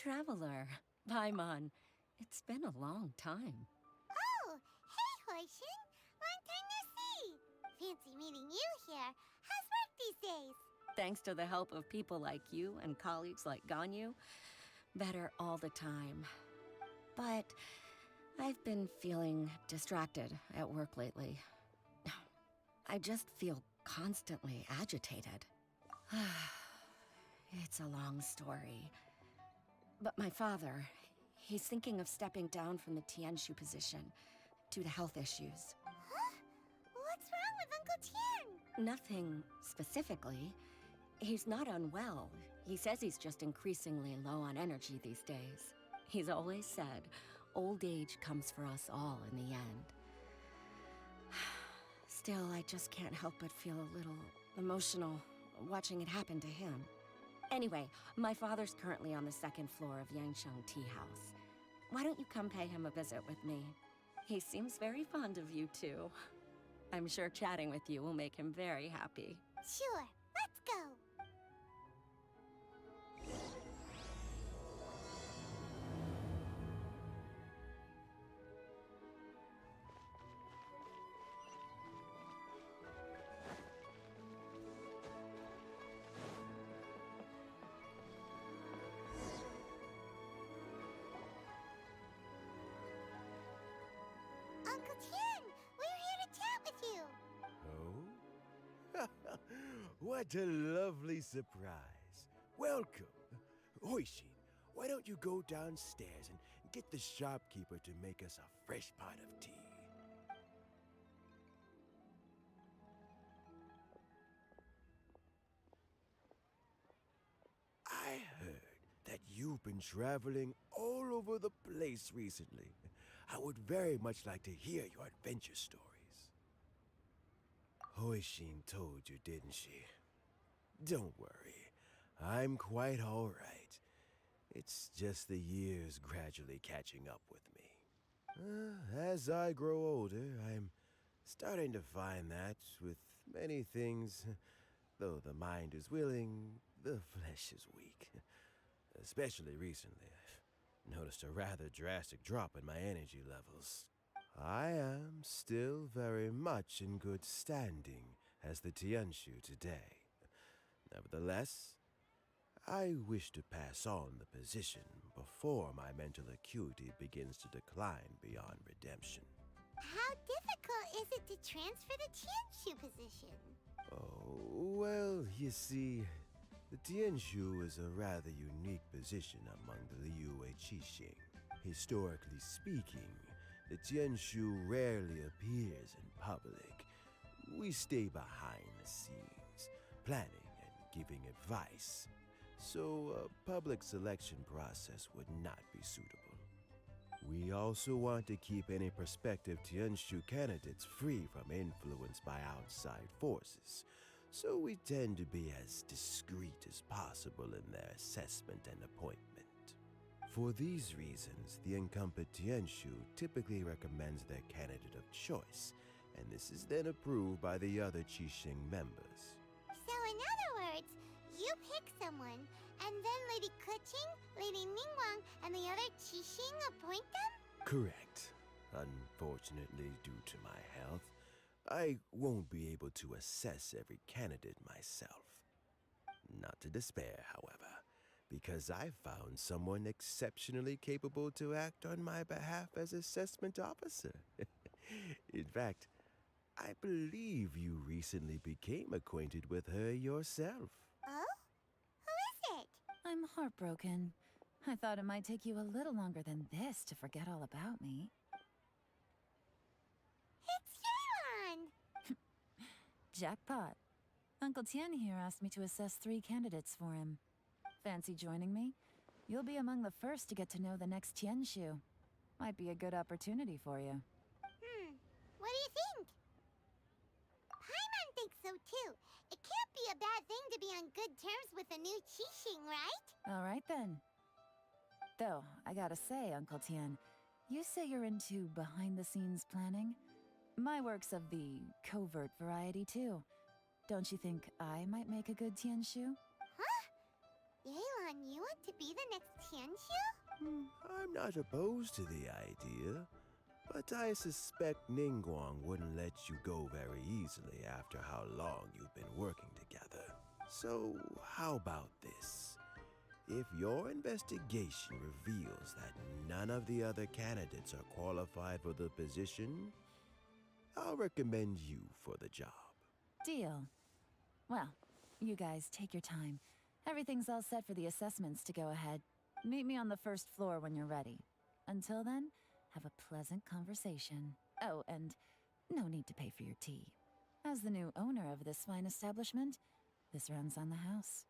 traveler. Paimon. It's been a long time. Oh, hey, Hoishin. Long time no see. Fancy meeting you here. How's work these days? Thanks to the help of people like you and colleagues like Ganyu, better all the time. But I've been feeling distracted at work lately. I just feel constantly agitated. It's a long story. But my father, he's thinking of stepping down from the Tianshu position due to health issues. Huh? What's wrong with Uncle Tian? Nothing specifically. He's not unwell. He says he's just increasingly low on energy these days. He's always said, old age comes for us all in the end. Still, I just can't help but feel a little emotional watching it happen to him. Anyway, my father's currently on the second floor of Yangsheng Tea House. Why don't you come pay him a visit with me? He seems very fond of you, too. I'm sure chatting with you will make him very happy. Sure, let's go. Uncle Tian, we're here to chat with you. Oh? What a lovely surprise. Welcome. Hoishin, why don't you go downstairs and get the shopkeeper to make us a fresh pot of tea? I heard that you've been traveling all over the place recently. I would very much like to hear your adventure stories. Hoishin told you, didn't she? Don't worry, I'm quite all right. It's just the years gradually catching up with me. As I grow older, I'm starting to find that with many things, though the mind is willing, the flesh is weak. Especially recently, I've noticed a rather drastic drop in my energy levels. I am still very much in good standing as the Tianshu today. Nevertheless, I wish to pass on the position before my mental acuity begins to decline beyond redemption. How difficult is it to transfer the Tianshu position? Oh, well, you see, the Tianshu is a rather unique position among the Liyue Qixing. Historically speaking, the Tianshu rarely appears in public. We stay behind the scenes, planning and giving advice, so a public selection process would not be suitable. We also want to keep any prospective Tianshu candidates free from influence by outside forces, so we tend to be as discreet as possible in their assessment and appointment. For these reasons, the incumbent Tianshu typically recommends their candidate of choice, and this is then approved by the other Qixing members. So in other words, you pick someone, and then Lady Keqing, Lady Ningguang, and the other Qixing appoint them? Correct. Unfortunately, due to my health, I won't be able to assess every candidate myself. Not to despair, however, because I found someone exceptionally capable to act on my behalf as assessment officer. In fact, I believe you recently became acquainted with her yourself. Oh? Who is it? I'm heartbroken. I thought it might take you a little longer than this to forget all about me. It's Yelan! Jackpot. Uncle Tian here asked me to assess 3 candidates for him. Fancy joining me? You'll be among the first to get to know the next Tianshu. Might be a good opportunity for you. What do you think? Paimon thinks so too. It can't be a bad thing to be on good terms with a new Qixing, right? All right then. Though, I gotta say, Uncle Tian, you say you're into behind-the-scenes planning? My work's of the covert variety too. Don't you think I might make a good Tianshu? Huh? Yelan, you want to be the the next Tianshu? I'm not opposed to the idea, but I suspect Ningguang wouldn't let you go very easily after how long you've been working together. So, how about this? If your investigation reveals that none of the other candidates are qualified for the position, I'll recommend you for the job. Deal. Well, you guys take your time. Everything's all set for the assessments to go ahead. Meet me on the first floor when you're ready. Until then, have a pleasant conversation. Oh, and no need to pay for your tea. As the new owner of this fine establishment, this runs on the house.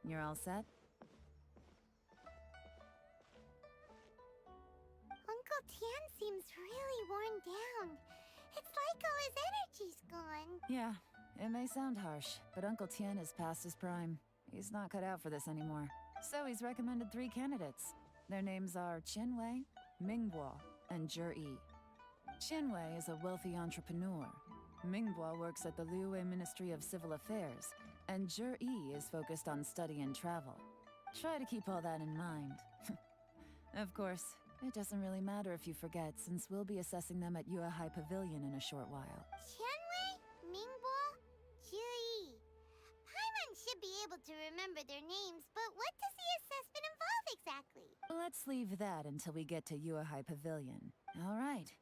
You're all set? Uncle Tian seems really worn down. It's like all his energy's gone. Yeah, it may sound harsh, but Uncle Tian is past his prime. He's not cut out for this anymore. So he's recommended 3 candidates. Their names are Qianwei, Mingbo, and Zhi. Qianwei is a wealthy entrepreneur. Mingbo works at the Liyue Ministry of Civil Affairs, and Zhi is focused on study and travel. Try to keep all that in mind. Of course, it doesn't really matter if you forget, since we'll be assessing them at Yuehai Pavilion in a short while. Qianwei, Mingbo, Zhi. Paimon should be able to remember their names, but what does the assessment involve exactly? Let's leave that until we get to Yuehai Pavilion. All right.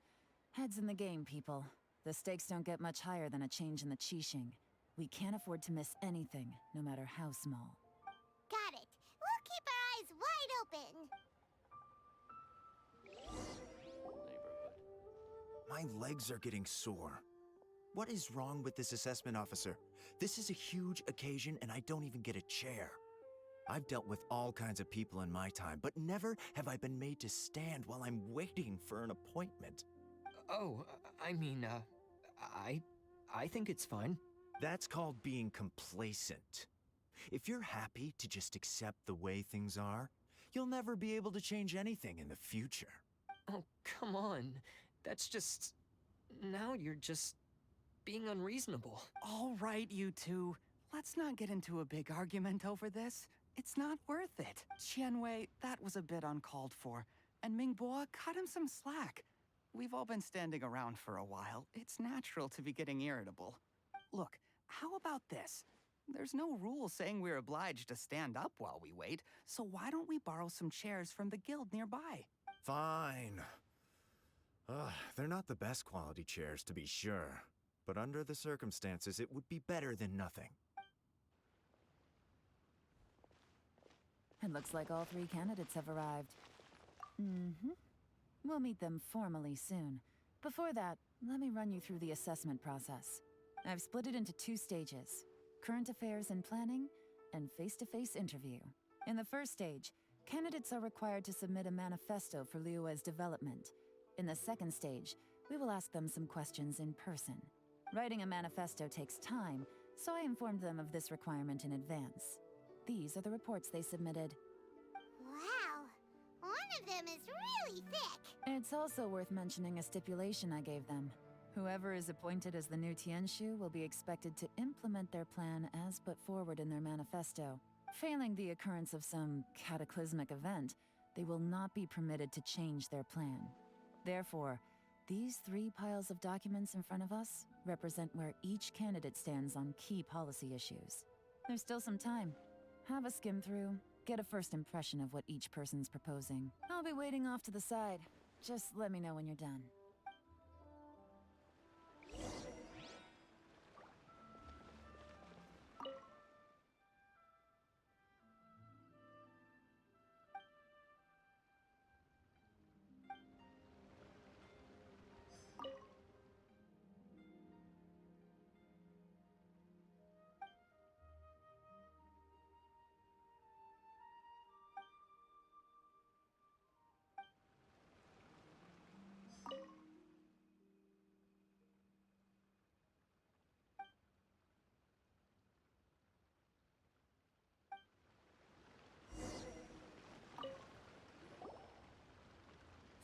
Heads in the game, people. The stakes don't get much higher than a change in the Qixing. We can't afford to miss anything, no matter how small. Got it. We'll keep our eyes wide open. My legs are getting sore. What is wrong with this assessment officer? This is a huge occasion and I don't even get a chair. I've dealt with all kinds of people in my time, but never have I been made to stand while I'm waiting for an appointment. Oh, I think it's fine. That's called being complacent. If you're happy to just accept the way things are, you'll never be able to change anything in the future. Oh, come on. That's just... Now you're just... being unreasonable. All right, you two. Let's not get into a big argument over this. It's not worth it. Qianwei, that was a bit uncalled for. And Mingbo, cut him some slack. We've all been standing around for a while. It's natural to be getting irritable. Look, how about this? There's no rule saying we're obliged to stand up while we wait, so why don't we borrow some chairs from the guild nearby? Fine. They're not the best quality chairs, to be sure. But under the circumstances, it would be better than nothing. It looks like all 3 candidates have arrived. We'll meet them formally soon. Before that, let me run you through the assessment process. I've split it into 2 stages: current affairs and planning, and face-to-face interview. In the first stage, candidates are required to submit a manifesto for Liyue's development. In the second stage, we will ask them some questions in person. Writing a manifesto takes time, so I informed them of this requirement in advance. These are the reports they submitted. Wow. One of them is really thick. It's also worth mentioning a stipulation I gave them. Whoever is appointed as the new Tianshu will be expected to implement their plan as put forward in their manifesto. Failing the occurrence of some cataclysmic event, they will not be permitted to change their plan. Therefore, these 3 piles of documents in front of us represent where each candidate stands on key policy issues. There's still some time. Have a skim through, get a first impression of what each person's proposing. I'll be waiting off to the side. Just let me know when you're done.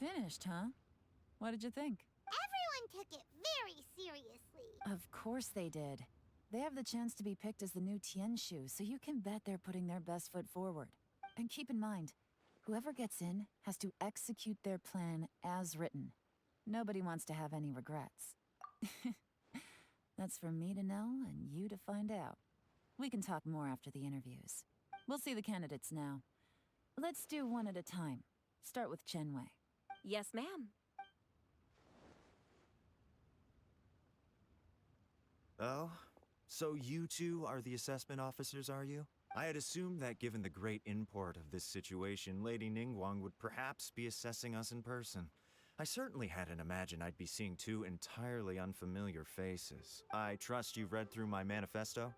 Finished, huh? What did you think? Everyone took it very seriously. Of course they did. They have the chance to be picked as the new Tianshu, so you can bet they're putting their best foot forward. And keep in mind, whoever gets in has to execute their plan as written. Nobody wants to have any regrets. That's for me to know and you to find out. We can talk more after the interviews. We'll see the candidates now. Let's do one at a time. Start with Chenwei. Yes, ma'am. Oh? So you two are the assessment officers, are you? I had assumed that given the great import of this situation, Lady Ningguang would perhaps be assessing us in person. I certainly hadn't imagined I'd be seeing two entirely unfamiliar faces. I trust you've read through my manifesto?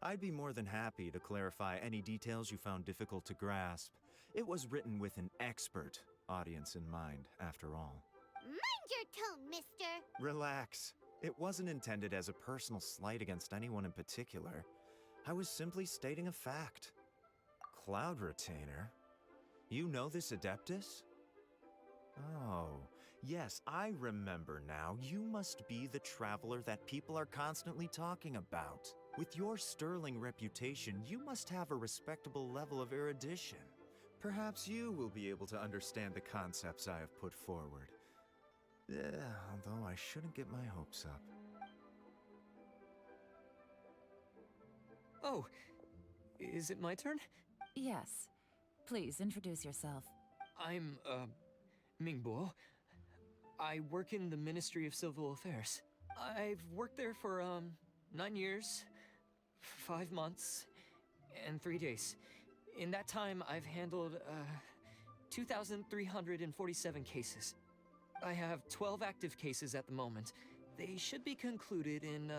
I'd be more than happy to clarify any details you found difficult to grasp. It was written with an expert audience in mind, after all. Mind your tone, mister. Relax. It wasn't intended as a personal slight against anyone in particular. I was simply stating a fact. Cloud Retainer? You know this Adeptus? Oh, yes, I remember now. You must be the traveler that people are constantly talking about. With your sterling reputation, you must have a respectable level of erudition. Perhaps you will be able to understand the concepts I have put forward. Although I shouldn't get my hopes up. Oh, is it my turn? Yes. Please introduce yourself. I'm, Mingbo. I work in the Ministry of Civil Affairs. I've worked there for, 9 years, 5 months, and 3 days. In that time, I've handled, 2,347 cases. I have 12 active cases at the moment. They should be concluded in,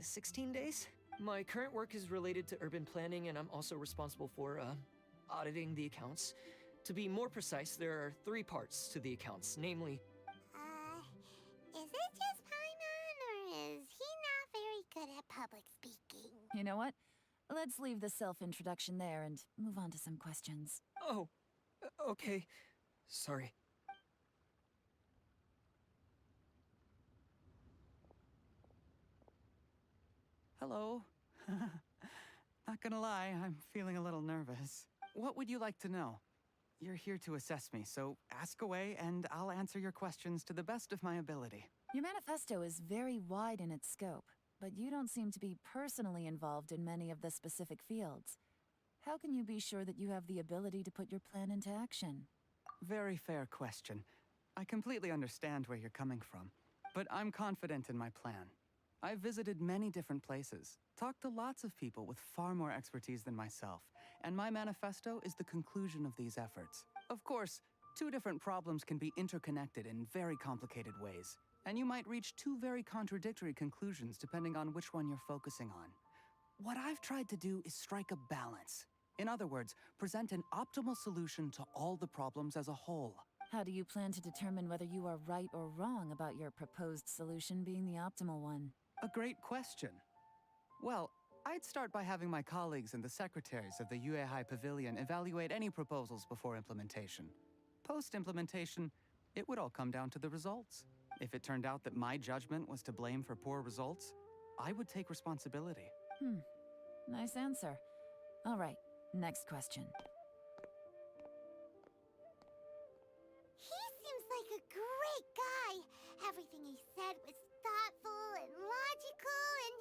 16 days? My current work is related to urban planning, and I'm also responsible for, auditing the accounts. To be more precise, there are 3 parts to the accounts, namely... Is it just Paimon, or is he not very good at public speaking? You know what? Let's leave the self-introduction there and move on to some questions. Oh, okay. Sorry. Hello. Not gonna lie, I'm feeling a little nervous. What would you like to know? You're here to assess me, so ask away and I'll answer your questions to the best of my ability. Your manifesto is very wide in its scope, but you don't seem to be personally involved in many of the specific fields. How can you be sure that you have the ability to put your plan into action? Very fair question. I completely understand where you're coming from, but I'm confident in my plan. I've visited many different places, talked to lots of people with far more expertise than myself, and my manifesto is the conclusion of these efforts. Of course, 2 different problems can be interconnected in very complicated ways, and you might reach 2 very contradictory conclusions depending on which one you're focusing on. What I've tried to do is strike a balance. In other words, present an optimal solution to all the problems as a whole. How do you plan to determine whether you are right or wrong about your proposed solution being the optimal one? A great question. Well, I'd start by having my colleagues and the secretaries of the Yuehai Pavilion evaluate any proposals before implementation. Post-implementation, it would all come down to the results. If it turned out that my judgment was to blame for poor results, I would take responsibility. Nice answer. All right, next question. He seems like a great guy. Everything he said was thoughtful and logical, and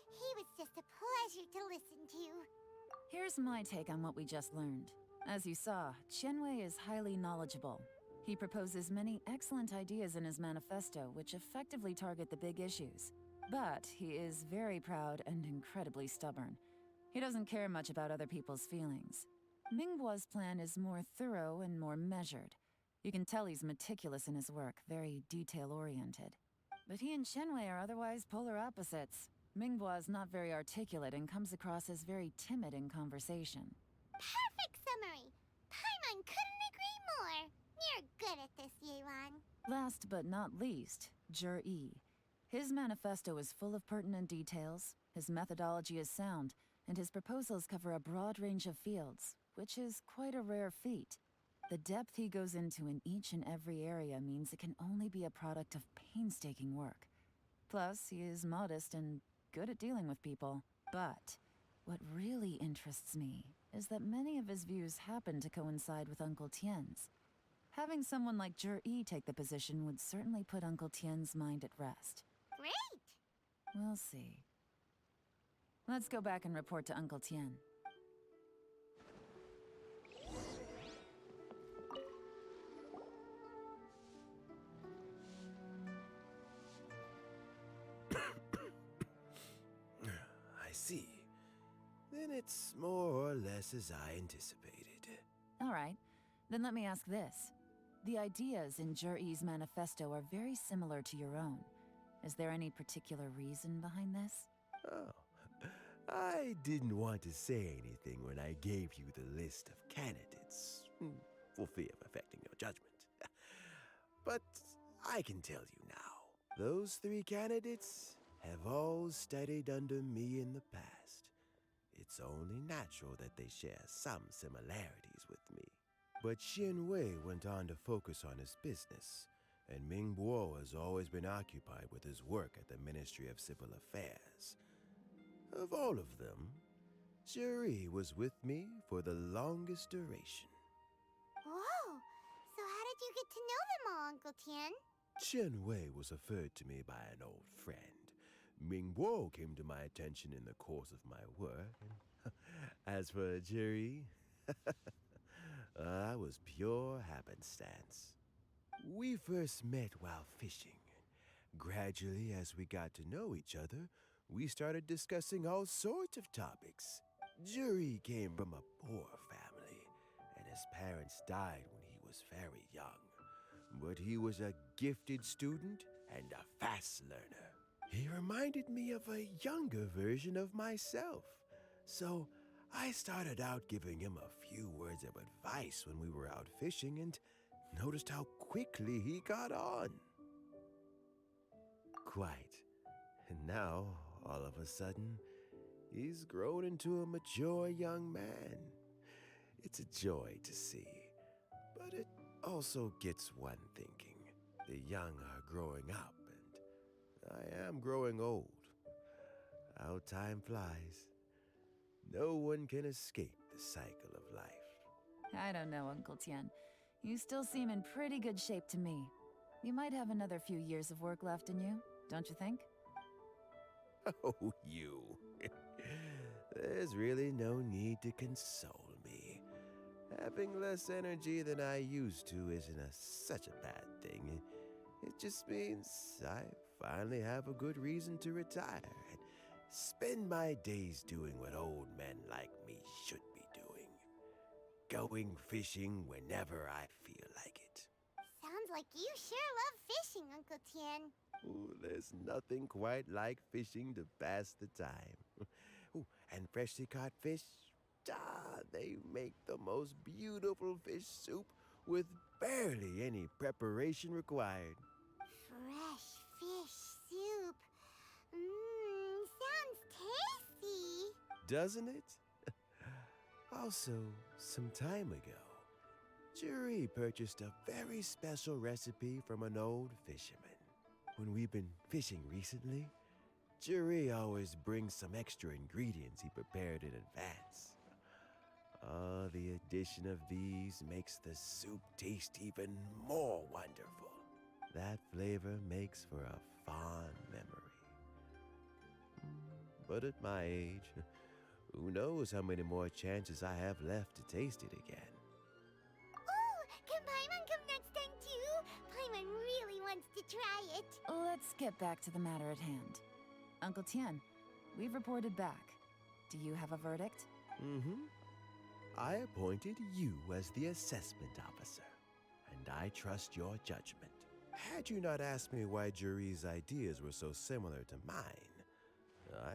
he was just a pleasure to listen to. Here's my take on what we just learned. As you saw, Chenwei is highly knowledgeable. He proposes many excellent ideas in his manifesto, which effectively target the big issues. But he is very proud and incredibly stubborn. He doesn't care much about other people's feelings. Mingbo's plan is more thorough and more measured. You can tell he's meticulous in his work, very detail-oriented. But he and Chenwei are otherwise polar opposites. Mingbo is not very articulate and comes across as very timid in conversation. Perfect summary. Paimon couldn't agree more. You're good at this, Yelan. Last but not least, Jur-E. His manifesto is full of pertinent details, his methodology is sound, and his proposals cover a broad range of fields, which is quite a rare feat. The depth he goes into in each and every area means it can only be a product of painstaking work. Plus, he is modest and good at dealing with people. But what really interests me is that many of his views happen to coincide with Uncle Tien's. Having someone like Jur-E take the position would certainly put Uncle Tien's mind at rest. Great! We'll see. Let's go back and report to Uncle Tien. I see. Then it's more or less as I anticipated. All right, then let me ask this. The ideas in Jur-E's manifesto are very similar to your own. Is there any particular reason behind this? Oh, I didn't want to say anything when I gave you the list of candidates, for fear of affecting your judgment. But I can tell you now, those 3 candidates have all studied under me in the past. It's only natural that they share some similarities with me. But Xin Wei went on to focus on his business, and Ming Bo has always been occupied with his work at the Ministry of Civil Affairs. Of all of them, Juri was with me for the longest duration. Whoa! So how did you get to know them all, Uncle Tien? Chen Wei was referred to me by an old friend. Ming Bo came to my attention in the course of my work. And as for Juri, I was pure happenstance. We first met while fishing. Gradually, as we got to know each other, we started discussing all sorts of topics. Juri came from a poor family, and his parents died when he was very young. But he was a gifted student and a fast learner. He reminded me of a younger version of myself. So I started out giving him a few words of advice when we were out fishing and noticed how quickly he got on. Quite. And now, all of a sudden, he's grown into a mature young man. It's a joy to see, but it also gets one thinking. The young are growing up, and I am growing old. How time flies. No one can escape the cycle of life. I don't know, Uncle Tien. You still seem in pretty good shape to me. You might have another few years of work left in you, don't you think? Oh, you. There's really no need to console me. Having less energy than I used to isn't such a bad thing. It just means I finally have a good reason to retire and spend my days doing what old men like me should be doing. Going fishing whenever I feel like it. Sounds like you sure love fishing, Uncle Tien. Ooh, there's nothing quite like fishing to pass the time. Ooh, and freshly caught fish, they make the most beautiful fish soup with barely any preparation required. Fresh fish soup. Sounds tasty. Doesn't it? Also, some time ago, Juri purchased a very special recipe from an old fisherman. When we've been fishing recently, Juri always brings some extra ingredients he prepared in advance. The addition of these makes the soup taste even more wonderful. That flavor makes for a fond memory. But at my age, who knows how many more chances I have left to taste it again. Oh, can Paimon come next time too? Paimon really wants to try it. Let's get back to the matter at hand. Uncle Tien, we've reported back. Do you have a verdict? Mm-hmm. I appointed you as the assessment officer, and I trust your judgment. Had you not asked me why Juri's ideas were so similar to mine,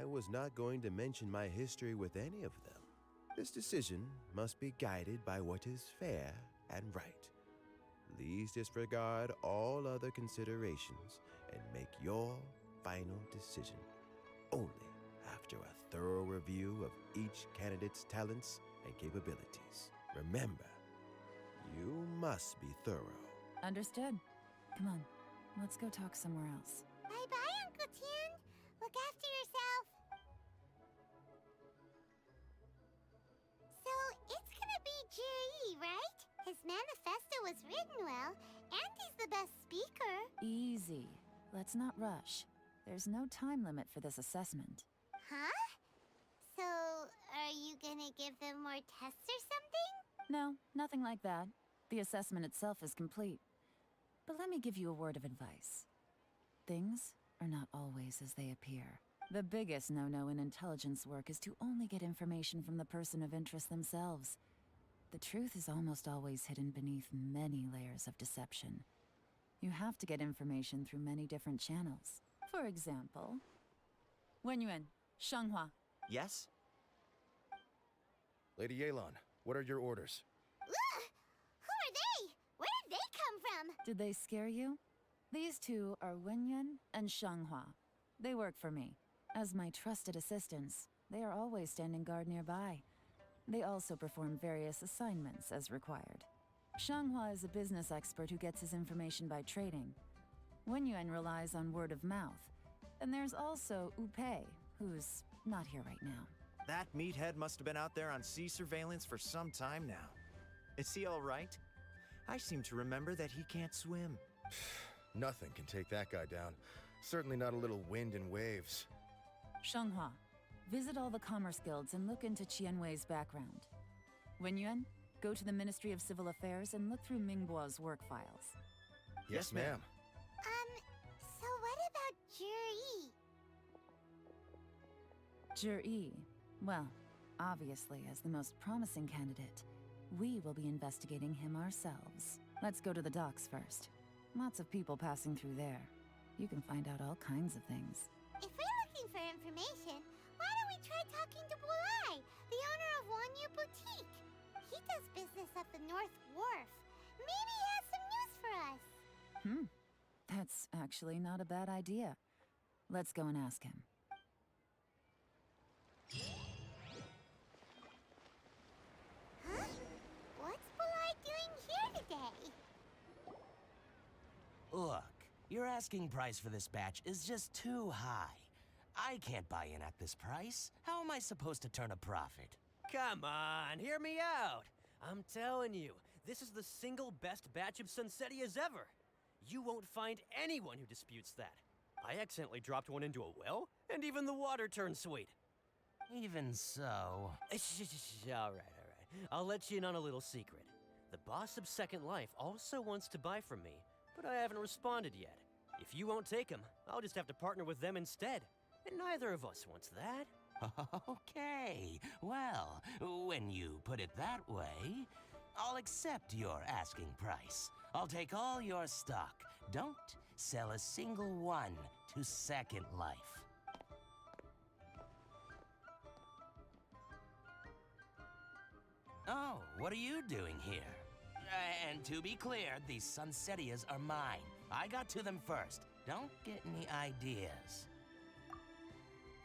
I was not going to mention my history with any of them. This decision must be guided by what is fair and right. Please disregard all other considerations and make your final decision only after a thorough review of each candidate's talents and capabilities. Remember, you must be thorough. Understood. Come on, let's go talk somewhere else. Bye-bye, Uncle Tien. Look after yourself. easy. Let's not rush. There's no time limit for this assessment. Huh? So, are you gonna give them more tests or something? No, nothing like that. The assessment itself is complete. But let me give you a word of advice. Things are not always as they appear. The biggest no-no in intelligence work is to only get information from the person of interest themselves. The truth is almost always hidden beneath many layers of deception. You have to get information through many different channels. For example, Wenyuan, Shanghua. Yes? Lady Yelan, what are your orders? Ugh! Who are they? Where did they come from? Did they scare you? These two are Wenyuan and Shanghua. They work for me. As my trusted assistants, they are always standing guard nearby. They also perform various assignments as required. Shanghua is a business expert who gets his information by trading. Wenyuan relies on word of mouth. And there's also Upei, who's not here right now. That meathead must have been out there on sea surveillance for some time now. Is he all right? I seem to remember that he can't swim. Nothing can take that guy down. Certainly not a little wind and waves. Shanghua, visit all the commerce guilds and look into Qianwei's background. Wenyuan, go to the Ministry of Civil Affairs and look through Mingbo's work files. Yes, ma'am. So what about Juri? Juri, well, obviously as the most promising candidate, we will be investigating him ourselves. Let's go to the docks first. Lots of people passing through there. You can find out all kinds of things. If we're looking for information, why don't we try talking to Bulai, the owner of Wanyu Boutique? He does business at the North Wharf. Maybe he has some news for us. That's actually not a bad idea. Let's go and ask him. Huh? What's Bulai doing here today? Look, your asking price for this batch is just too high. I can't buy in at this price. How am I supposed to turn a profit? Come on, hear me out. I'm telling you, this is the single best batch of Sunsettias ever. You won't find anyone who disputes that. I accidentally dropped one into a well, and even the water turned sweet. Even so... All right. I'll let you in on a little secret. The boss of Second Life also wants to buy from me, but I haven't responded yet. If you won't take him, I'll just have to partner with them instead. And neither of us wants that. Okay, well, when you put it that way, I'll accept your asking price. I'll take all your stock. Don't sell a single one to Second Life. Oh, what are you doing here? And to be clear, these Sunsettias are mine. I got to them first. Don't get any ideas.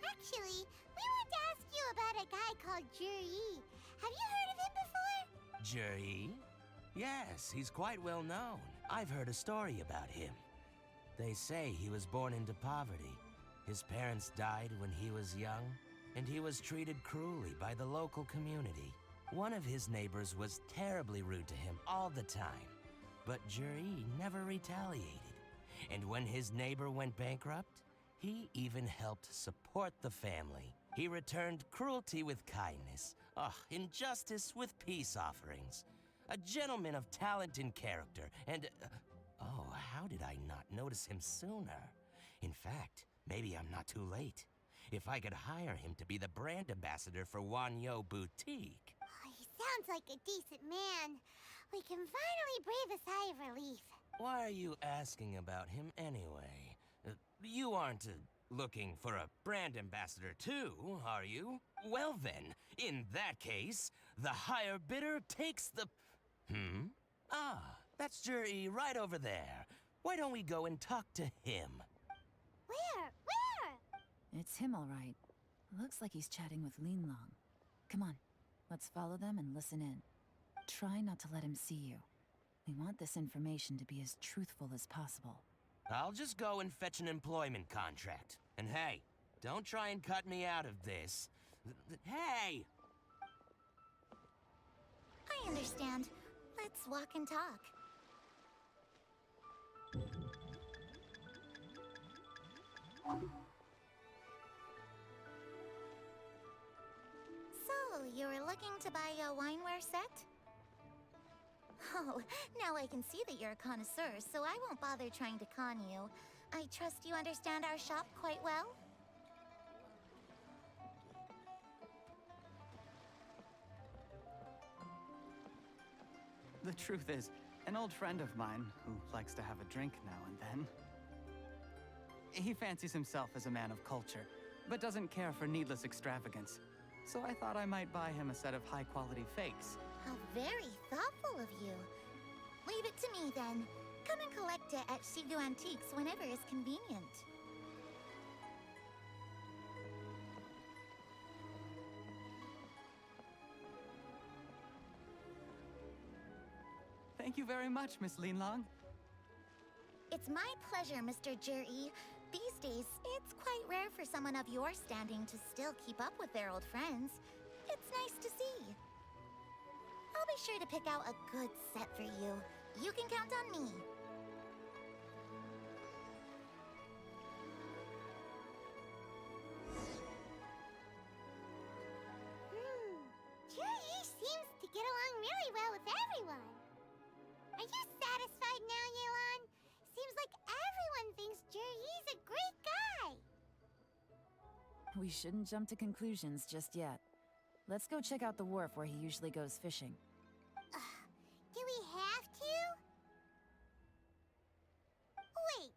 Actually, we want to ask you about a guy called Juri. Have you heard of him before? Juri? Yes, he's quite well known. I've heard a story about him. They say he was born into poverty. His parents died when he was young, and he was treated cruelly by the local community. One of his neighbors was terribly rude to him all the time, but Juri never retaliated. And when his neighbor went bankrupt, he even helped support the family. He returned cruelty with kindness, injustice with peace offerings. A gentleman of talent and character, and... oh, how did I not notice him sooner? In fact, maybe I'm not too late. If I could hire him to be the brand ambassador for Wanyo Boutique. Oh, he sounds like a decent man. We can finally breathe a sigh of relief. Why are you asking about him anyway? You aren't looking for a brand ambassador too, are you? Well then, in that case, the higher bidder takes the... Ah, that's Juri right over there. Why don't we go and talk to him? Where? It's him, all right. Looks like he's chatting with Linlong. Come on, let's follow them and listen in. Try not to let him see you. We want this information to be as truthful as possible. I'll just go and fetch an employment contract. And hey, don't try and cut me out of this. Hey! I understand. Let's walk and talk. So, you were looking to buy a wineware set? Oh, now I can see that you're a connoisseur, so I won't bother trying to con you. I trust you understand our shop quite well? The truth is, an old friend of mine, who likes to have a drink now and then, he fancies himself as a man of culture, but doesn't care for needless extravagance. So I thought I might buy him a set of high-quality fakes. How very thoughtful of you. Leave it to me, then. Come and collect it at Shigu Antiques whenever is convenient. Thank you very much, Miss Linlong. It's my pleasure, Mr. Jir-E. These days, it's quite rare for someone of your standing to still keep up with their old friends. It's nice to see. I'll be sure to pick out a good set for you. You can count on me. Jir-E seems to get along really well with everyone. Are you satisfied now, Yelan? Seems like everyone thinks Jir-E's a great guy. We shouldn't jump to conclusions just yet. Let's go check out the wharf where he usually goes fishing. Do we have to? Wait,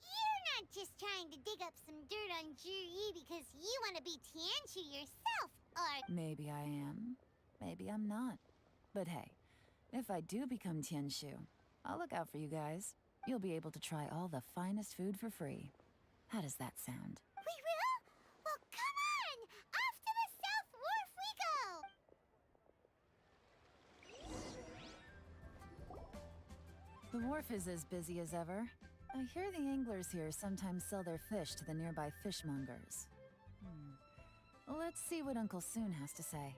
you're not just trying to dig up some dirt on Jir-E because you want to be Tianshu yourself, or... Maybe I am. Maybe I'm not. But hey, if I do become Tianshu, I'll look out for you guys. You'll be able to try all the finest food for free. How does that sound? We will? Well, come on! Off to the South Wharf we go! The wharf is as busy as ever. I hear the anglers here sometimes sell their fish to the nearby fishmongers. Let's see what Uncle Soon has to say.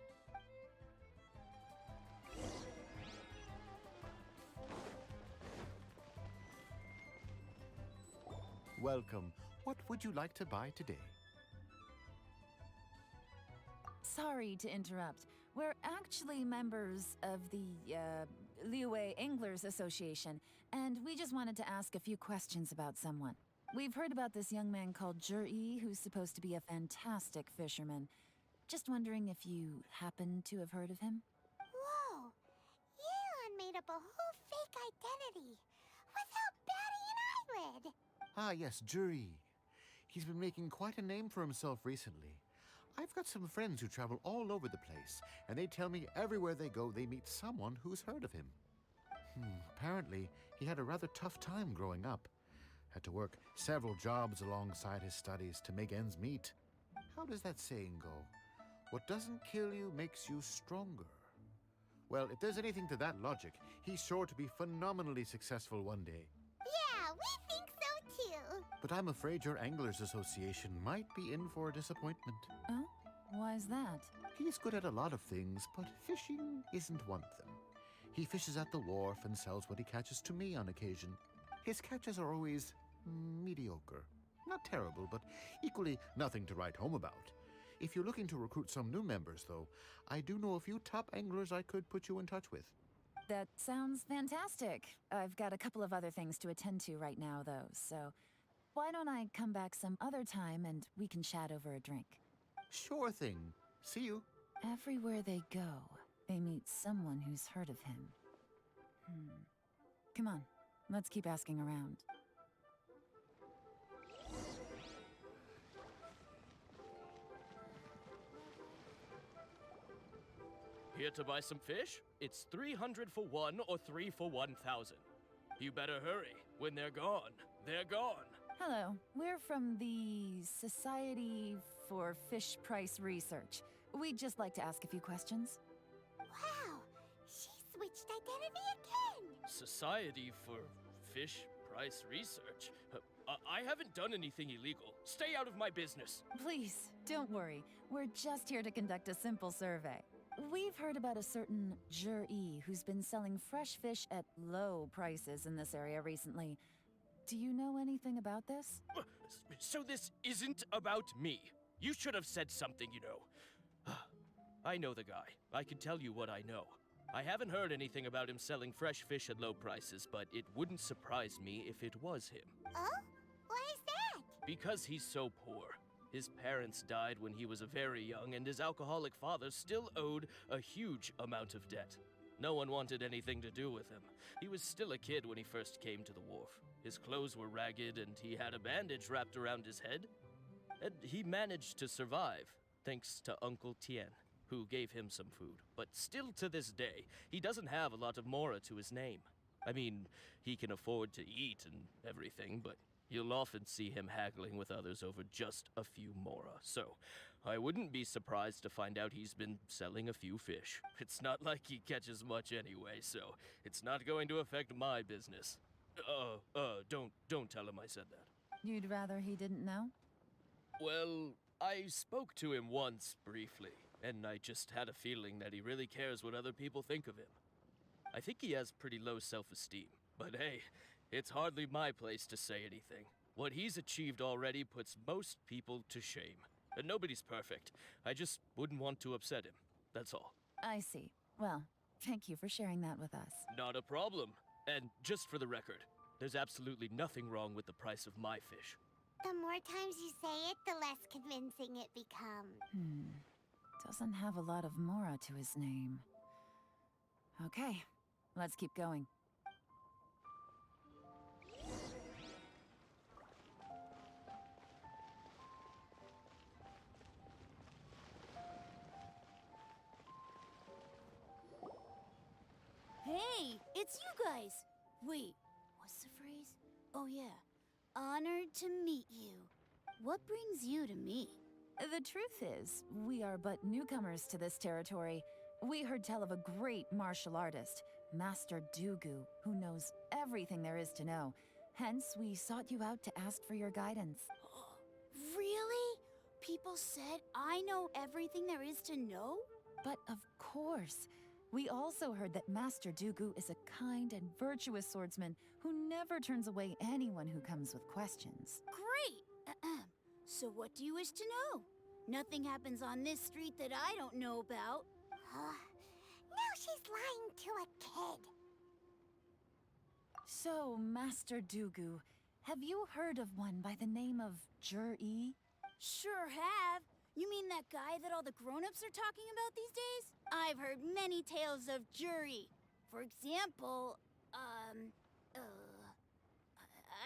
Welcome. What would you like to buy today? Sorry to interrupt. We're actually members of the, Liyue Anglers Association, and we just wanted to ask a few questions about someone. We've heard about this young man called Jir-E, who's supposed to be a fantastic fisherman. Just wondering if you happen to have heard of him? Whoa! Yelan made up a whole fake identity without batting an eyelid! Ah, yes, Juri. He's been making quite a name for himself recently. I've got some friends who travel all over the place, and they tell me everywhere they go they meet someone who's heard of him. Apparently, he had a rather tough time growing up. Had to work several jobs alongside his studies to make ends meet. How does that saying go? What doesn't kill you makes you stronger. Well, if there's anything to that logic, he's sure to be phenomenally successful one day. Yeah, we think so too! But I'm afraid your Anglers Association might be in for a disappointment. Oh? Why is that? He's good at a lot of things, but fishing isn't one of them. He fishes at the wharf and sells what he catches to me on occasion. His catches are always mediocre. Not terrible, but equally nothing to write home about. If you're looking to recruit some new members, though, I do know a few top anglers I could put you in touch with. That sounds fantastic. I've got a couple of other things to attend to right now, though, so why don't I come back some other time and we can chat over a drink? Sure thing. See you. Everywhere they go, they meet someone who's heard of him. Come on, let's keep asking around. Here to buy some fish? It's 300 for one or 3 for 1,000. You better hurry. When they're gone, they're gone. Hello, we're from the Society for Fish Price Research. We'd just like to ask a few questions. Wow! She switched identity again! Society for Fish Price Research? I haven't done anything illegal. Stay out of my business. Please, don't worry. We're just here to conduct a simple survey. We've heard about a certain Jir-E who's been selling fresh fish at low prices in this area recently. Do you know anything about this? So this isn't about me. You should have said something, you know. I know the guy. I can tell you what I know. I haven't heard anything about him selling fresh fish at low prices, but it wouldn't surprise me if it was him. Oh? Why is that? Because he's so poor. His parents died when he was very young, and his alcoholic father still owed a huge amount of debt. No one wanted anything to do with him. He was still a kid when he first came to the wharf. His clothes were ragged, and he had a bandage wrapped around his head. And he managed to survive, thanks to Uncle Tien, who gave him some food. But still to this day, he doesn't have a lot of mora to his name. I mean, he can afford to eat and everything, but you'll often see him haggling with others over just a few mora. So, I wouldn't be surprised to find out he's been selling a few fish. It's not like he catches much anyway, so it's not going to affect my business. Don't tell him I said that. You'd rather he didn't know? Well, I spoke to him once, briefly, and I just had a feeling that he really cares what other people think of him. I think he has pretty low self-esteem, but hey, it's hardly my place to say anything. What he's achieved already puts most people to shame. And nobody's perfect. I just wouldn't want to upset him, that's all. I see. Well, thank you for sharing that with us. Not a problem. And just for the record, there's absolutely nothing wrong with the price of my fish. The more times you say it, the less convincing it becomes. Doesn't have a lot of mora to his name. Okay, let's keep going. Hey, it's you guys! Wait, what's the phrase? Oh yeah, honored to meet you. What brings you to me? The truth is, we are but newcomers to this territory. We heard tell of a great martial artist, Master Dugu, who knows everything there is to know. Hence, we sought you out to ask for your guidance. Really? People said I know everything there is to know? But of course. We also heard that Master Dugu is a kind and virtuous swordsman who never turns away anyone who comes with questions. Great! So what do you wish to know? Nothing happens on this street that I don't know about. Now she's lying to a kid. So, Master Dugu, have you heard of one by the name of Jur-E? Sure have. You mean that guy that all the grown-ups are talking about these days? I've heard many tales of Juri. For example,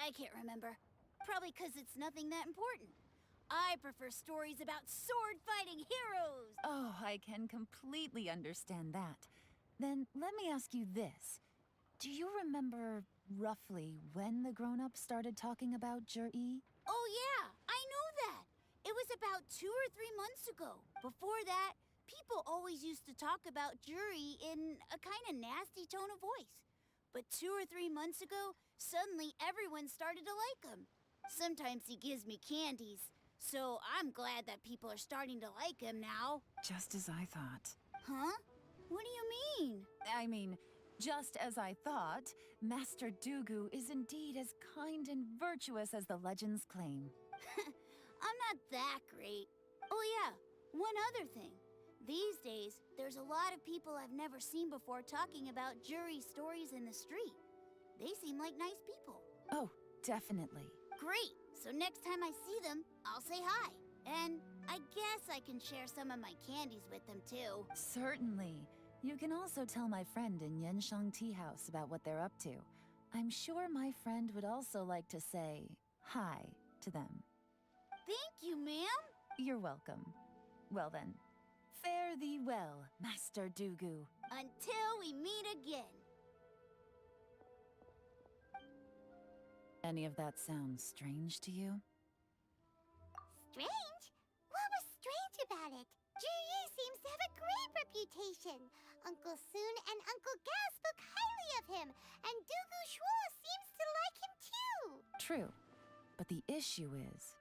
I can't remember. Probably 'cause it's nothing that important. I prefer stories about sword-fighting heroes! Oh, I can completely understand that. Then let me ask you this. Do you remember roughly when the grown-ups started talking about Jur-E? Oh yeah, I know that! It was about 2 or 3 months ago. Before that, people always used to talk about Juri in a kind of nasty tone of voice. But 2 or 3 months ago, suddenly everyone started to like him. Sometimes he gives me candies, so I'm glad that people are starting to like him now. Just as I thought. Huh? What do you mean? I mean, just as I thought, Master Dugu is indeed as kind and virtuous as the legends claim. I'm not that great. Oh yeah, one other thing. These days, there's a lot of people I've never seen before talking about Juri stories in the street. They seem like nice people. Oh, definitely. Great! So next time I see them, I'll say hi. And I guess I can share some of my candies with them too. Certainly. You can also tell my friend in Yenshang Tea House about what they're up to. I'm sure my friend would also like to say hi to them. Thank you, ma'am. You're welcome. Well then, fare thee well, Master Dugu. Until we meet again. Any of that sound strange to you? Strange? What was strange about it? Juri seems to have a great reputation. Uncle Soon and Uncle Gas spoke highly of him, and Dugu Shuo seems to like him too. True. But the issue is,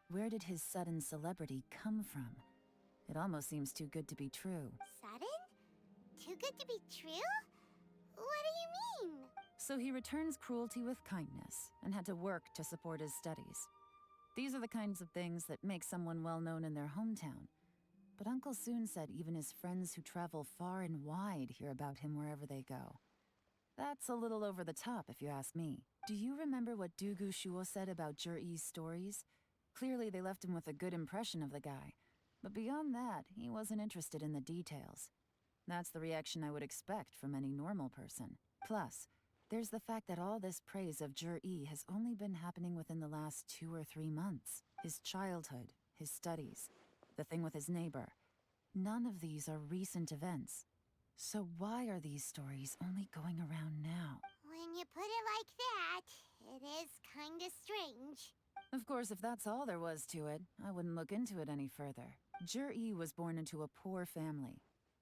where did his sudden celebrity come from? It almost seems too good to be true. Sudden? Too good to be true? What do you mean? So he returns cruelty with kindness, and had to work to support his studies. These are the kinds of things that make someone well known in their hometown. But Uncle soon said even his friends who travel far and wide hear about him wherever they go. That's a little over the top, if you ask me. Do you remember what Dugu Shuo said about Jur-E's stories? Clearly they left him with a good impression of the guy. But beyond that, he wasn't interested in the details. That's the reaction I would expect from any normal person. Plus, there's the fact that all this praise of Jur-E has only been happening within the last 2 or 3 months. His childhood, his studies, the thing with his neighbor. None of these are recent events. So why are these stories only going around now? When you put it like that, it is kinda strange. Of course, if that's all there was to it, I wouldn't look into it any further. Jur-E was born into a poor family.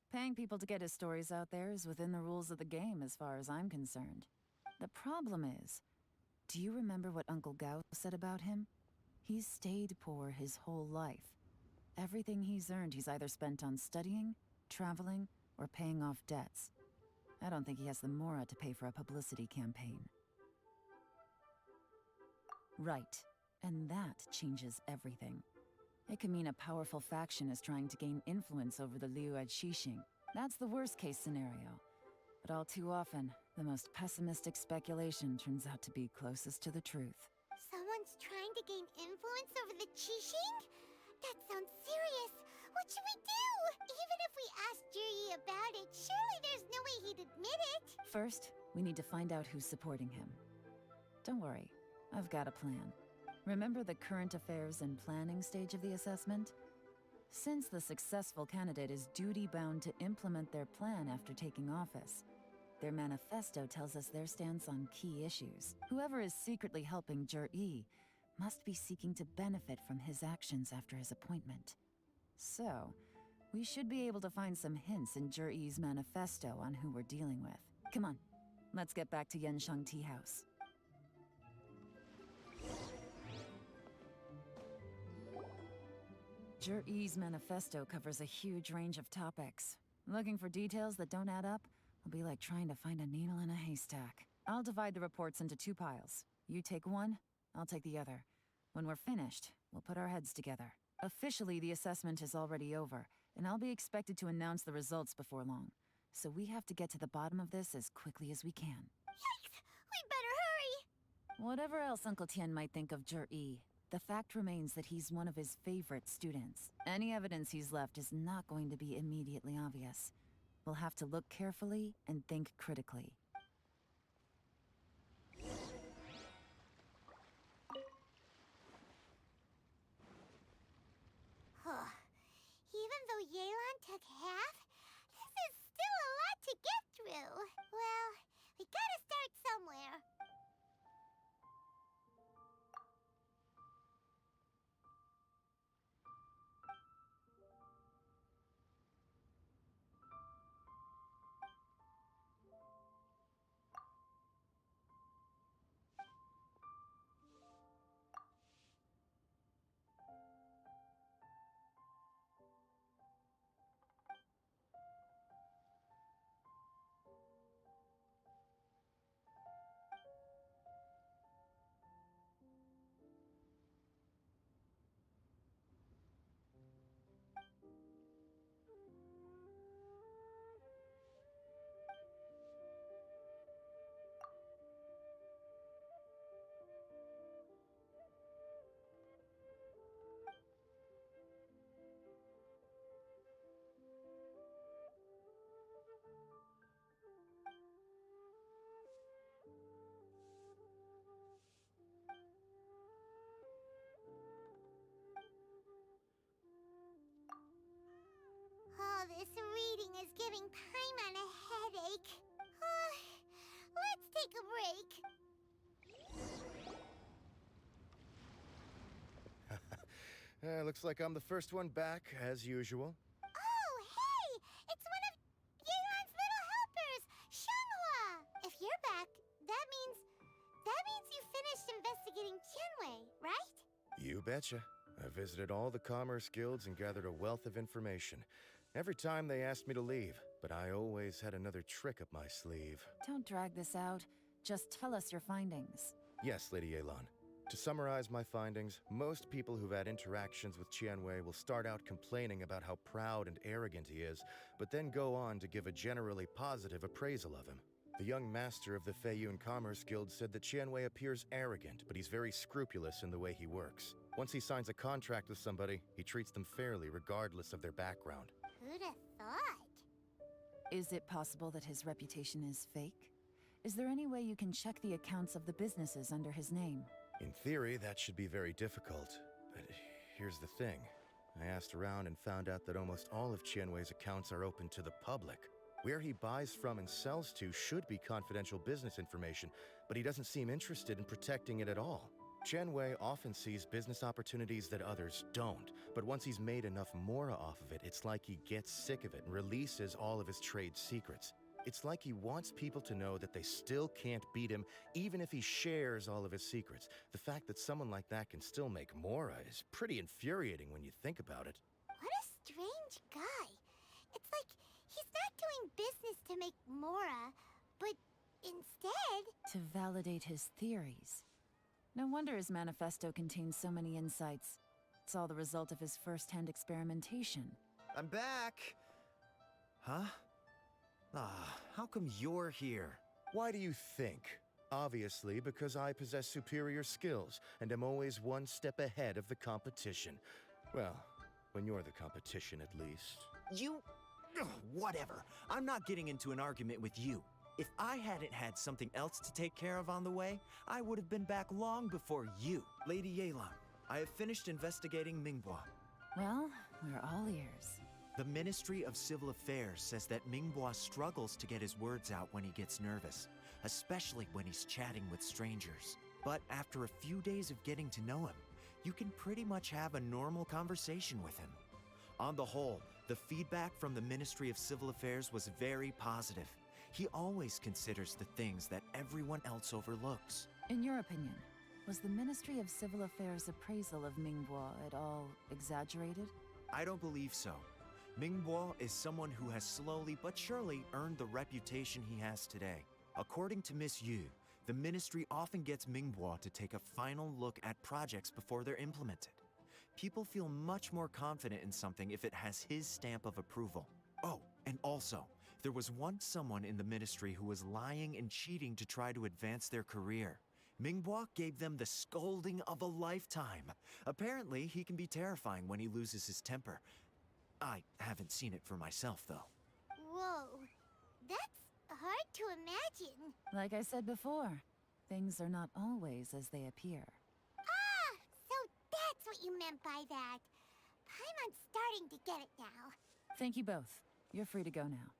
Paying people to get his stories out there is within the rules of the game as far as I'm concerned. The problem is, do you remember what Uncle Gao said about him? He's stayed poor his whole life. Everything he's earned he's either spent on studying, traveling, or paying off debts. I don't think he has the mora to pay for a publicity campaign. Right, and that changes everything. It could mean a powerful faction is trying to gain influence over the Liu Xixing. That's the worst-case scenario. But all too often, the most pessimistic speculation turns out to be closest to the truth. Someone's trying to gain influence over the Qixing? That sounds serious. What should we do? Even if we asked Jiri about it, surely there's no way he'd admit it. First, we need to find out who's supporting him. Don't worry, I've got a plan. Remember the current affairs and planning stage of the assessment? Since the successful candidate is duty-bound to implement their plan after taking office, their manifesto tells us their stance on key issues. Whoever is secretly helping Jur-E must be seeking to benefit from his actions after his appointment. So, we should be able to find some hints in Jur-E's manifesto on who we're dealing with. Come on, let's get back to Yenshang Tea House. Jur-E's manifesto covers a huge range of topics. Looking for details that don't add up will be like trying to find a needle in a haystack. I'll divide the reports into 2 piles. You take one, I'll take the other. When we're finished, we'll put our heads together. Officially, the assessment is already over, and I'll be expected to announce the results before long. So we have to get to the bottom of this as quickly as we can. Yikes! We better hurry! Whatever else Uncle Tian might think of Jur-E, the fact remains that he's one of his favorite students. Any evidence he's left is not going to be immediately obvious. We'll have to look carefully and think critically. Even though Yelan took half, this is still a lot to get through. Well, we gotta start somewhere. All this reading is giving Paimon a headache. Let's take a break. Looks like I'm the first one back, as usual. Oh, hey! It's one of Yelan's little helpers, Shanghua! If you're back, that means you finished investigating Tianwei, right? You betcha. I visited all the commerce guilds and gathered a wealth of information. Every time they asked me to leave, but I always had another trick up my sleeve. Don't drag this out. Just tell us your findings. Yes, Lady Yelan. To summarize my findings, most people who've had interactions with Tianwei will start out complaining about how proud and arrogant he is, but then go on to give a generally positive appraisal of him. The young master of the Feiyun Commerce Guild said that Tianwei appears arrogant, but he's very scrupulous in the way he works. Once he signs a contract with somebody, he treats them fairly regardless of their background. Who'd have thought? Is it possible that his reputation is fake? Is there any way you can check the accounts of the businesses under his name? In theory, that should be very difficult, but here's the thing. I asked around and found out that almost all of Tianwei's accounts are open to the public. Where he buys from and sells to should be confidential business information, but he doesn't seem interested in protecting it at all. Tianwei often sees business opportunities that others don't, but once he's made enough mora off of it, it's like he gets sick of it and releases all of his trade secrets. It's like he wants people to know that they still can't beat him, even if he shares all of his secrets. The fact that someone like that can still make mora is pretty infuriating when you think about it. What a strange guy. It's like he's not doing business to make mora, but instead... To validate his theories. No wonder his manifesto contains so many insights. It's all the result of his first-hand experimentation. I'm back! Huh? How come you're here? Why do you think? Obviously, because I possess superior skills and am always one step ahead of the competition. Well, when you're the competition, at least. You... Ugh, whatever. I'm not getting into an argument with you. If I hadn't had something else to take care of on the way, I would have been back long before you. Lady Yelan, I have finished investigating Minghua. Well, we're all ears. The Ministry of Civil Affairs says that Minghua struggles to get his words out when he gets nervous, especially when he's chatting with strangers. But after a few days of getting to know him, you can pretty much have a normal conversation with him. On the whole, the feedback from the Ministry of Civil Affairs was very positive. He always considers the things that everyone else overlooks. In your opinion, was the Ministry of Civil Affairs' appraisal of Minghua at all exaggerated? I don't believe so. Minghua is someone who has slowly but surely earned the reputation he has today. According to Miss Yu, the Ministry often gets Minghua to take a final look at projects before they're implemented. People feel much more confident in something if it has his stamp of approval. Oh, and also, there was once someone in the Ministry who was lying and cheating to try to advance their career. Minghua gave them the scolding of a lifetime. Apparently, he can be terrifying when he loses his temper. I haven't seen it for myself, though. Whoa, that's hard to imagine. Like I said before, things are not always as they appear. Ah, so that's what you meant by that. I'm starting to get it now. Thank you both. You're free to go now.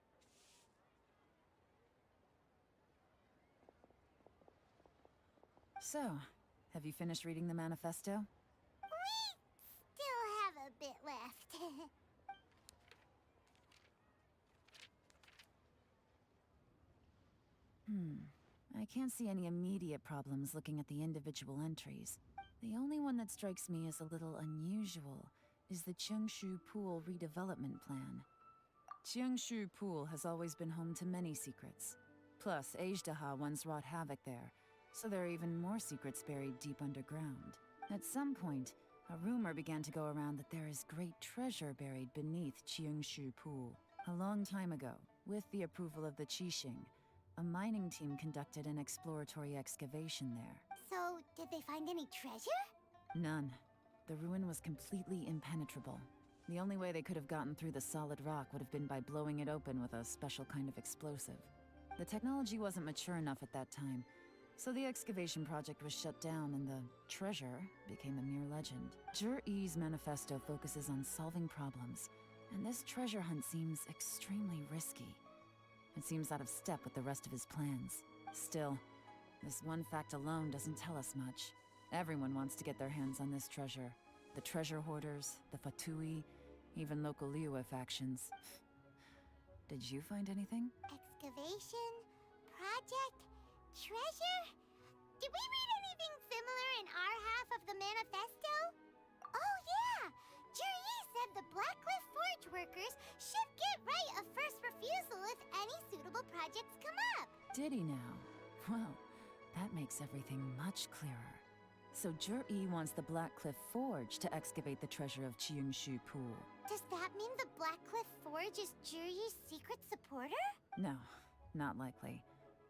So, have you finished reading the manifesto? We still have a bit left. I can't see any immediate problems looking at the individual entries. The only one that strikes me as a little unusual is the Tianshu Pool redevelopment plan. Tianshu Pool has always been home to many secrets. Plus, Ajdaha once wrought havoc there, so there are even more secrets buried deep underground. At some point, a rumor began to go around that there is great treasure buried beneath Tianshu Pool. A long time ago, with the approval of the Qixing, a mining team conducted an exploratory excavation there. So, did they find any treasure? None. The ruin was completely impenetrable. The only way they could have gotten through the solid rock would have been by blowing it open with a special kind of explosive. The technology wasn't mature enough at that time, so the excavation project was shut down and the treasure became a mere legend. Zhi-Yi's manifesto focuses on solving problems, and this treasure hunt seems extremely risky. It seems out of step with the rest of his plans. Still, this one fact alone doesn't tell us much. Everyone wants to get their hands on this treasure. The treasure hoarders, the Fatui, even local Liyue factions. Did you find anything? Excavation? Project? Treasure? Did we read anything similar in our half of the manifesto? Oh yeah! Zhi-Yi said the Blackcliff Forge workers should get right of first refusal if any suitable projects come up. Did he now? Well, That makes everything much clearer. So Jur-E wants the Black Cliff Forge to excavate the treasure of Tianshu Pool. Does that mean the Black Cliff Forge is Juri's secret supporter? No, not likely.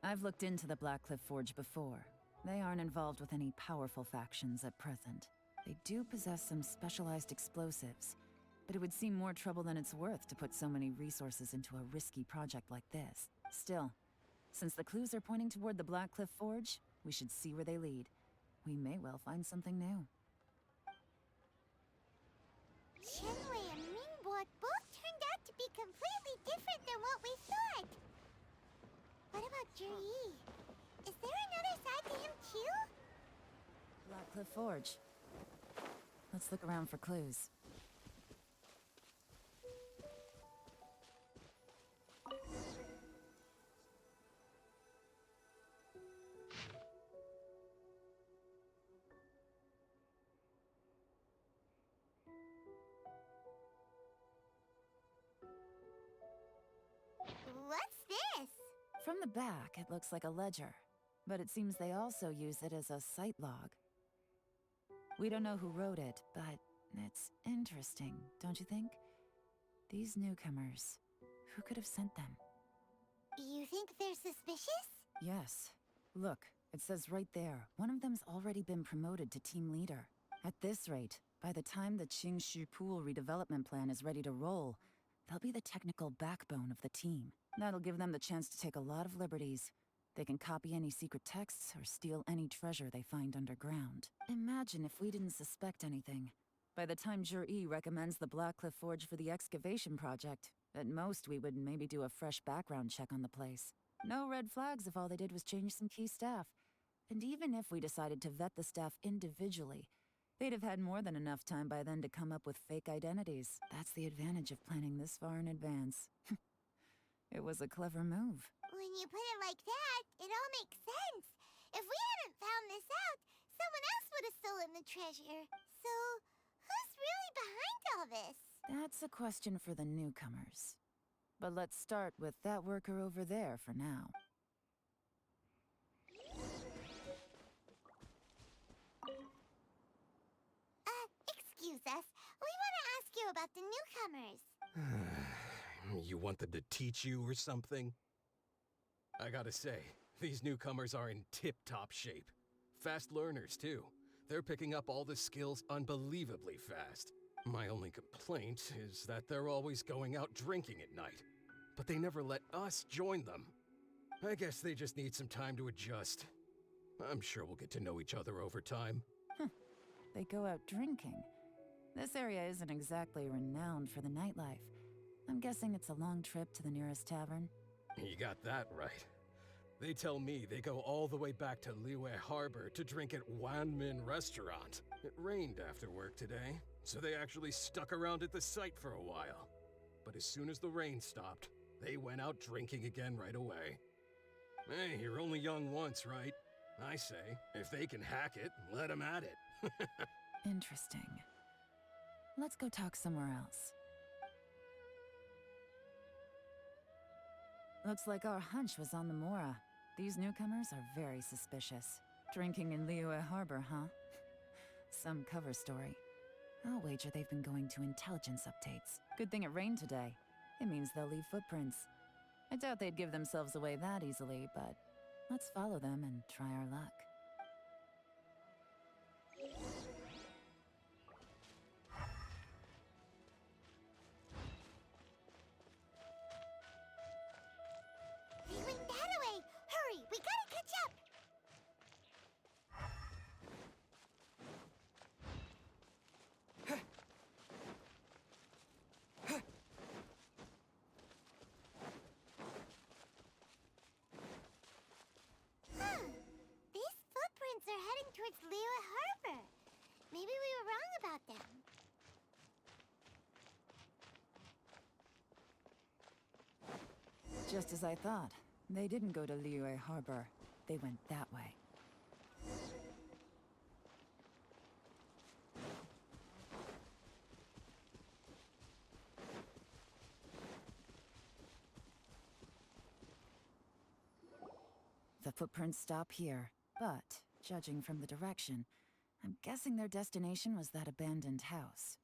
I've looked into the Black Cliff Forge before. They aren't involved with any powerful factions at present. They do possess some specialized explosives, but it would seem more trouble than it's worth to put so many resources into a risky project like this. Still, since the clues are pointing toward the Black Cliff Forge, we should see where they lead. We may well find something new. Tianwei and Mingbo both turned out to be completely different than what we thought. What about Juri? Is there another side to him too? Black Cliff Forge. Let's look around for clues. What's this? From the back, it looks like a ledger, but it seems they also use it as a site log. We don't know who wrote it, but it's interesting, don't you think? These newcomers, who could have sent them? You think they're suspicious? Yes. Look, it says right there, one of them's already been promoted to team leader. At this rate, by the time the Tianshu Pool redevelopment plan is ready to roll, they'll be the technical backbone of the team. That'll give them the chance to take a lot of liberties. They can copy any secret texts or steal any treasure they find underground. Imagine if we didn't suspect anything. By the time Jur-E recommends the Black Cliff Forge for the excavation project, at most we would maybe do a fresh background check on the place. No red flags if all they did was change some key staff. And even if we decided to vet the staff individually, they'd have had more than enough time by then to come up with fake identities. That's the advantage of planning this far in advance. It was a clever move. When you put it like that, it all makes sense. If we hadn't found this out, someone else would have stolen the treasure. So, who's really behind all this? That's a question for the newcomers. But let's start with that worker over there for now. Excuse us. We want to ask you about the newcomers. You want them to teach you or something? I gotta say, these newcomers are in tip-top shape. Fast learners, too. They're picking up all the skills unbelievably fast. My only complaint is that they're always going out drinking at night. But they never let us join them. I guess they just need some time to adjust. I'm sure we'll get to know each other over time. They go out drinking. This area isn't exactly renowned for the nightlife. I'm guessing it's a long trip to the nearest tavern. You got that right. They tell me they go all the way back to Liyue Harbor to drink at Wanmin Restaurant. It rained after work today, so they actually stuck around at the site for a while. But as soon as the rain stopped, they went out drinking again right away. Hey, you're only young once, right? I say, if they can hack it, let them at it. Interesting. Let's go talk somewhere else. Looks like our hunch was on the Mora. These newcomers are very suspicious. Drinking in Liyue Harbor, huh? Some cover story. I'll wager they've been going to intelligence updates. Good thing it rained today. It means they'll leave footprints. I doubt they'd give themselves away that easily, but let's follow them and try our luck. They went that way! Hurry, we gotta catch up! These footprints are heading towards Liyue Harbor. Maybe we were wrong about them. Just as I thought. They didn't go to Liyue Harbor. They went that way. The footprints stop here. But, judging from the direction, I'm guessing their destination was that abandoned house.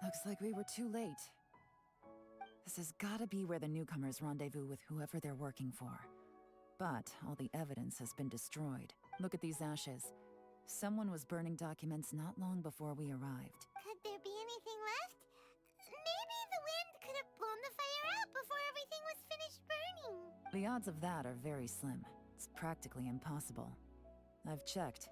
Looks like we were too late. This has gotta be where the newcomers rendezvous with whoever they're working for. But all the evidence has been destroyed. Look at these ashes. Someone was burning documents not long before we arrived. Could there be anything left? Maybe the wind could have blown the fire out before everything was finished burning. The odds of that are very slim. It's practically impossible. I've checked.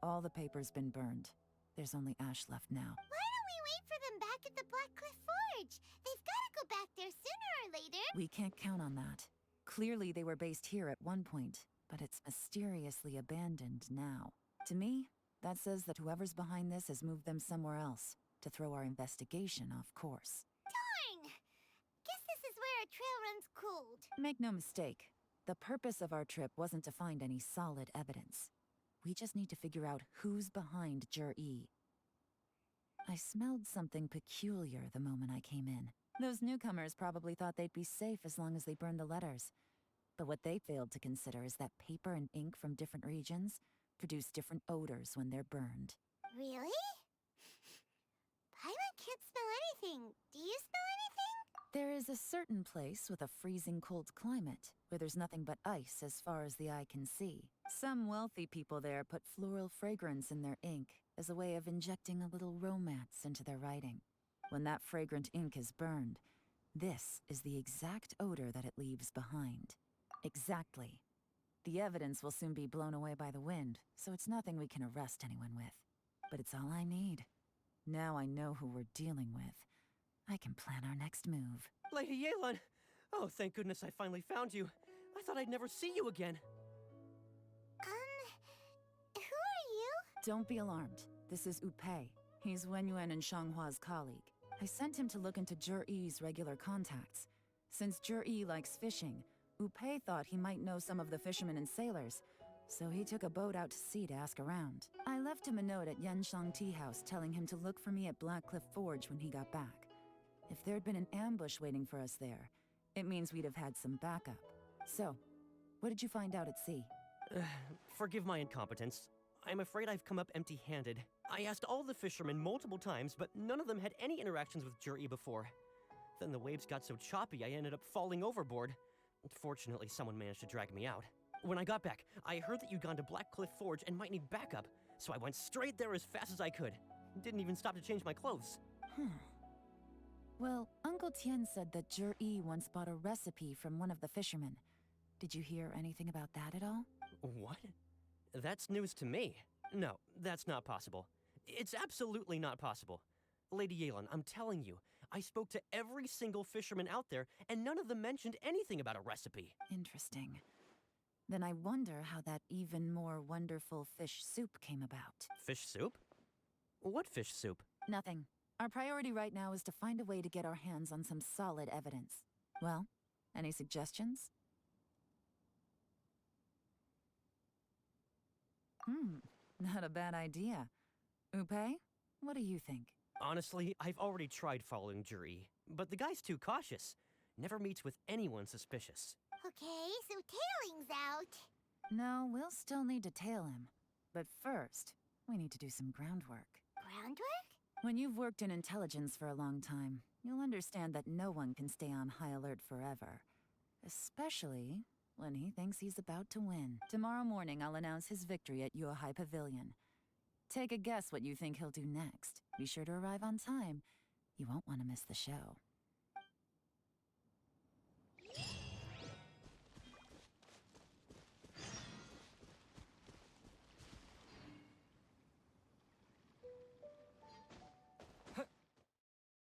All the paper's been burned. There's only ash left now. Why don't we wait for them back at the Black Cliff Forge? They've got to go back there sooner or later. We can't count on that. Clearly they were based here at one point, but it's mysteriously abandoned now. To me, that says that whoever's behind this has moved them somewhere else, to throw our investigation off course. Darn! Guess this is where our trail runs cold. Make no mistake, the purpose of our trip wasn't to find any solid evidence. We just need to figure out who's behind Jur-E. I smelled something peculiar the moment I came in. Those newcomers probably thought they'd be safe as long as they burned the letters. But what they failed to consider is that paper and ink from different regions produce different odors when they're burned. Really? Paimon can't smell anything. Do you smell anything? There is a certain place with a freezing cold climate, where there's nothing but ice as far as the eye can see. Some wealthy people there put floral fragrance in their ink as a way of injecting a little romance into their writing. When that fragrant ink is burned, this is the exact odor that it leaves behind. Exactly. The evidence will soon be blown away by the wind, so it's nothing we can arrest anyone with. But it's all I need. Now I know who we're dealing with. I can plan our next move. Lady Yelan! Oh, thank goodness I finally found you. I thought I'd never see you again. Who are you? Don't be alarmed. This is Upei. He's Wenyuan and Shanghua's colleague. I sent him to look into Jur-E's regular contacts. Since Jur-E likes fishing, Upei thought he might know some of the fishermen and sailors, so he took a boat out to sea to ask around. I left him a note at Yanshang Tea House telling him to look for me at Black Cliff Forge when he got back. If there'd been an ambush waiting for us there, it means we'd have had some backup. So, what did you find out at sea? Forgive my incompetence. I'm afraid I've come up empty-handed. I asked all the fishermen multiple times, but none of them had any interactions with Jur-E before. Then the waves got so choppy I ended up falling overboard. Fortunately, someone managed to drag me out. When I got back, I heard that you'd gone to Black Cliff Forge and might need backup, so I went straight there as fast as I could. Didn't even stop to change my clothes. Well, Uncle Tian said that Jur-E once bought a recipe from one of the fishermen. Did you hear anything about that at all? What? That's news to me. No, that's not possible. It's absolutely not possible. Lady Yelan, I'm telling you, I spoke to every single fisherman out there, and none of them mentioned anything about a recipe. Interesting. Then I wonder how that even more wonderful fish soup came about. Fish soup? What fish soup? Nothing. Our priority right now is to find a way to get our hands on some solid evidence. Well, any suggestions? Not a bad idea. Upei, what do you think? Honestly, I've already tried following Jur-E, but the guy's too cautious. Never meets with anyone suspicious. Okay, so tailing's out. No, we'll still need to tail him. But first, we need to do some groundwork. Groundwork? When you've worked in intelligence for a long time, you'll understand that no one can stay on high alert forever. Especially when he thinks he's about to win. Tomorrow morning, I'll announce his victory at Yuehai Pavilion. Take a guess what you think he'll do next. Be sure to arrive on time. You won't want to miss the show.